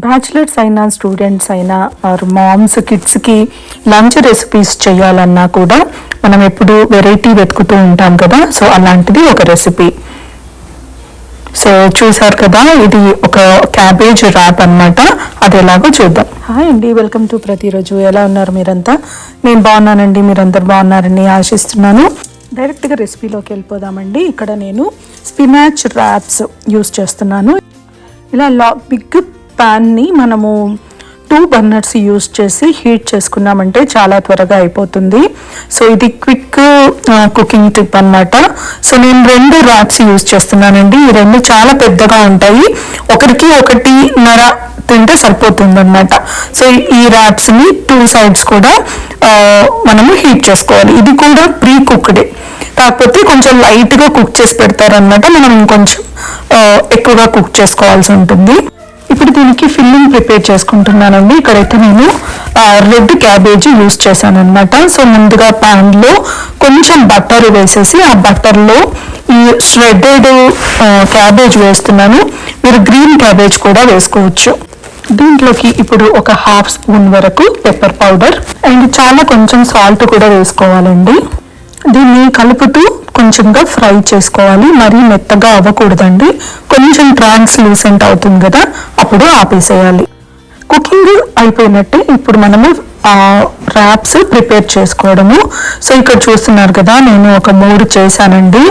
Bachelors అయినా students అయినా are moms కిడ్స్కి లంచ్ రెసిపీస్ చేయాలన్నా కూడా మనం ఎప్పుడు వెరైటీ వెతుకుతూ ఉంటాం కదా. సో అలాంటిది ఒక రెసిపీ. సో చూసారు కదా, ఇది ఒక క్యాబేజ్ ర్యాప్ అన్నమాట. అది ఎలాగో చూద్దాం. హాయ్ అండి, వెల్కమ్ టు ప్రతిరోజు. ఎలా ఉన్నారు మీరంతా? నేను బాగున్నానండి, మీరందరూ బాగున్నారని ఆశిస్తున్నాను. డైరెక్ట్గా రెసిపీలోకి వెళ్ళిపోదామండి. ఇక్కడ నేను స్పినాచ్ ర్యాప్స్ యూస్ చేస్తున్నాను. ఇలా బిగ్ ప్యాన్ని మనము 2 బర్నర్స్ యూస్ చేసి హీట్ చేసుకున్నామంటే చాలా త్వరగా అయిపోతుంది. సో ఇది క్విక్ కుకింగ్ టిప్ అన్నమాట. సో నేను 2 ర్యాప్స్ యూస్ చేస్తున్నానండి. ఈ 2 చాలా పెద్దగా ఉంటాయి. ఒకరికి 1.5 తింటే సరిపోతుంది అనమాట. సో ఈ ర్యాప్స్ని 2 సైడ్స్ కూడా మనము హీట్ చేసుకోవాలి. ఇది కూడా ప్రీ కుక్డే, కాకపోతే కొంచెం లైట్గా కుక్ చేసి పెడతారనమాట. మనం ఇంకొంచెం ఎక్కువగా కుక్ చేసుకోవాల్సి ఉంటుంది. ఇప్పుడు దీనికి ఫిల్లింగ్ ప్రిపేర్ చేసుకుంటున్నానండి. ఇక్కడైతే నేను రెడ్ క్యాబేజీ యూస్ చేశాను అనమాట. సో ముందుగా ప్యాన్లో కొంచెం బటర్ వేసేసి ఆ బటర్లో ఈ ష్రెడెడ్ క్యాబేజ్ వేస్తున్నాను. మీరు గ్రీన్ క్యాబేజ్ కూడా వేసుకోవచ్చు. దీంట్లోకి ఇప్పుడు ఒక 1/2 స్పూన్ వరకు పెప్పర్ పౌడర్ అండ్ చాలా కొంచెం సాల్ట్ కూడా వేసుకోవాలండి. దీన్ని కలుపుతూ కొంచెంగా ఫ్రై చేసుకోవాలి. మరీ మెత్తగా అవ్వకూడదండి. కొంచెం ట్రాన్స్లూసెంట్ అవుతుంది కదా, అప్పుడు ఆపేసేయాలి. కుకింగ్ అయిపోయినట్టే ఇప్పుడు మనము ర్యాప్స్ ప్రిపేర్ చేసుకోవడము. సో ఇక్కడ చూస్తున్నారు కదా, నేను ఒక 3 చేశానండి.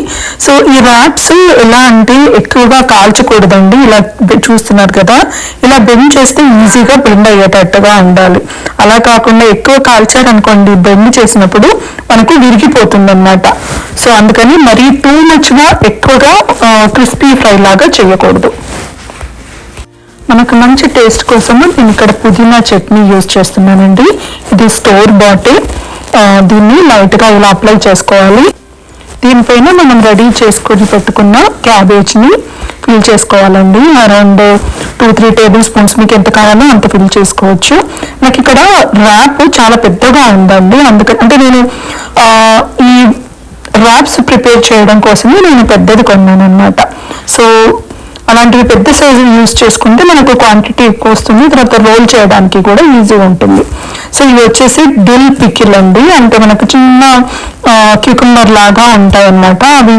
సో ఈ ర్యాప్స్ ఎలా అంటే ఎక్కువగా కాల్చకూడదండి. ఇలా చూస్తున్నారు కదా, ఇలా బెండ్ చేస్తే ఈజీగా బెండ్ అయ్యేటట్టుగా ఉండాలి. అలా కాకుండా ఎక్కువ కాల్చారనుకోండి, బెండ్ చేసినప్పుడు మనకు విరిగిపోతుంది అన్నమాట. సో అందుకని మరీ టూ మచ్గా ఎక్కువగా క్రిస్పీ ఫ్రై లాగా చేయకూడదు. మనకు మంచి టేస్ట్ కోసము నేను ఇక్కడ పుదీనా చట్నీ యూజ్ చేస్తున్నానండి. ఇది స్టోర్ బాటిల్. దీన్ని లైట్గా ఇలా అప్లై చేసుకోవాలి. దీనిపైన మనం రెడీ చేసుకొని పెట్టుకున్న క్యాబేజ్ని ఫిల్ చేసుకోవాలండి. అరౌండ్ 2-3 టేబుల్ స్పూన్స్ మీకు ఎంత కావాలో అంత ఫిల్ చేసుకోవచ్చు. నాకు ఇక్కడ ర్యాప్ చాలా పెద్దగా ఉందండి, అందుకని అంటే నేను ఈ ర్యాప్స్ ప్రిపేర్ చేయడం కోసమే నేను పెద్దది కొన్నాను అనమాట. సో అలాంటివి పెద్ద సైజు యూజ్ చేసుకుంటే మనకు క్వాంటిటీ ఎక్కువ వస్తుంది, తర్వాత రోల్ చేయడానికి కూడా ఈజీగా ఉంటుంది. సో ఇవి వచ్చేసి డిల్ పికిల్ అండి, అంటే మనకు చిన్న క్యూకంబర్ లాగా ఉంటాయి అన్నమాట. అవి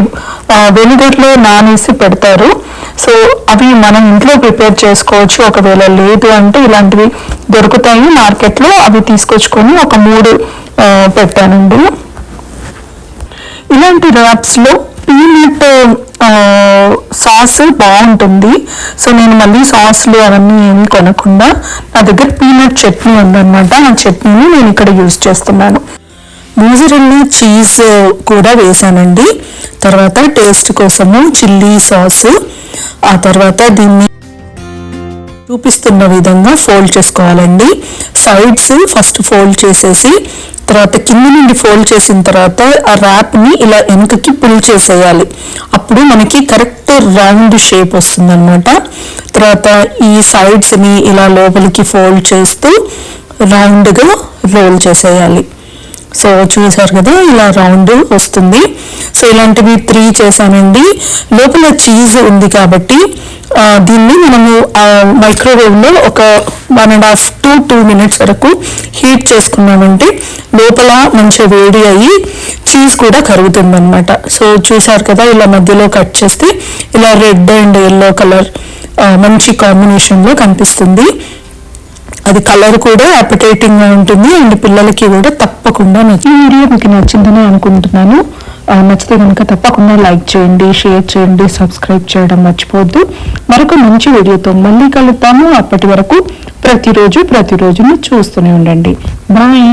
వెనిగర్లో నానేసి పెడతారు. సో అవి మనం ఇంట్లో ప్రిపేర్ చేసుకోవచ్చు. ఒకవేళ లేదు అంటే ఇలాంటివి దొరుకుతాయి మార్కెట్లో, అవి తీసుకొచ్చుకొని ఒక 3 పెట్టానండి. ఇలాంటి ర్యాప్స్లో పీనట్ సాస్ బాగుంటుంది. సో నేను మళ్ళీ సాస్లు అవన్నీ ఏమి కొనకుండా నా దగ్గర పీనట్ చట్నీ ఉందన్నమాట. ఆ చట్నీని నేను ఇక్కడ యూజ్ చేస్తున్నాను. మోజరెల్లా చీజ్ కూడా వేసానండి. తర్వాత టేస్ట్ కోసము చిల్లీ సాస్. ఆ తర్వాత దీన్ని చూపిస్తున్న విధంగా ఫోల్డ్ చేసుకోవాలండి. సైడ్స్ ఫస్ట్ ఫోల్డ్ చేసేసి తర్వాత కింద నుండి ఫోల్డ్ చేసిన తర్వాత ఆ ర్యాప్ని ఇలా వెనకకి పుల్ చేసేయాలి. అప్పుడు మనకి కరెక్ట్ రౌండ్ షేప్ వస్తుంది అనమాట. తర్వాత ఈ సైడ్స్ని ఇలా లోపలికి ఫోల్డ్ చేస్తూ రౌండ్గా రోల్ చేసేయాలి. సో చూసారు కదా, ఇలా రౌండ్ వస్తుంది. సో ఇలాంటివి 3 చేశానండి. లోపల చీజ్ ఉంది కాబట్టి దీన్ని మనము మైక్రోవేవ్లో ఒక 1.5 to 2 minutes వరకు హీట్ చేసుకున్నామంటే లోపల మంచిగా వేడి అయ్యి చీజ్ కూడా కరుగుతుంది అనమాట. సో చూసారు కదా, ఇలా మధ్యలో కట్ చేస్తే ఇలా రెడ్ అండ్ ఎల్లో కలర్ మంచి కాంబినేషన్లో కనిపిస్తుంది. అది కలర్ కూడా అపటైటింగ్గా ఉంటుంది అండ్ పిల్లలకి కూడా తప్పకుండా ఈ వీడియో మీకు నచ్చిందని అనుకుంటున్నాను. నచ్చితే కనుక తప్పకుండా లైక్ చేయండి, షేర్ చేయండి, సబ్స్క్రైబ్ చేయడం మర్చిపోవద్దు. మరొక మంచి వీడియోతో మళ్ళీ కలుద్దాము. అప్పటి వరకు ప్రతిరోజును చూస్తూనే ఉండండి. బాయ్.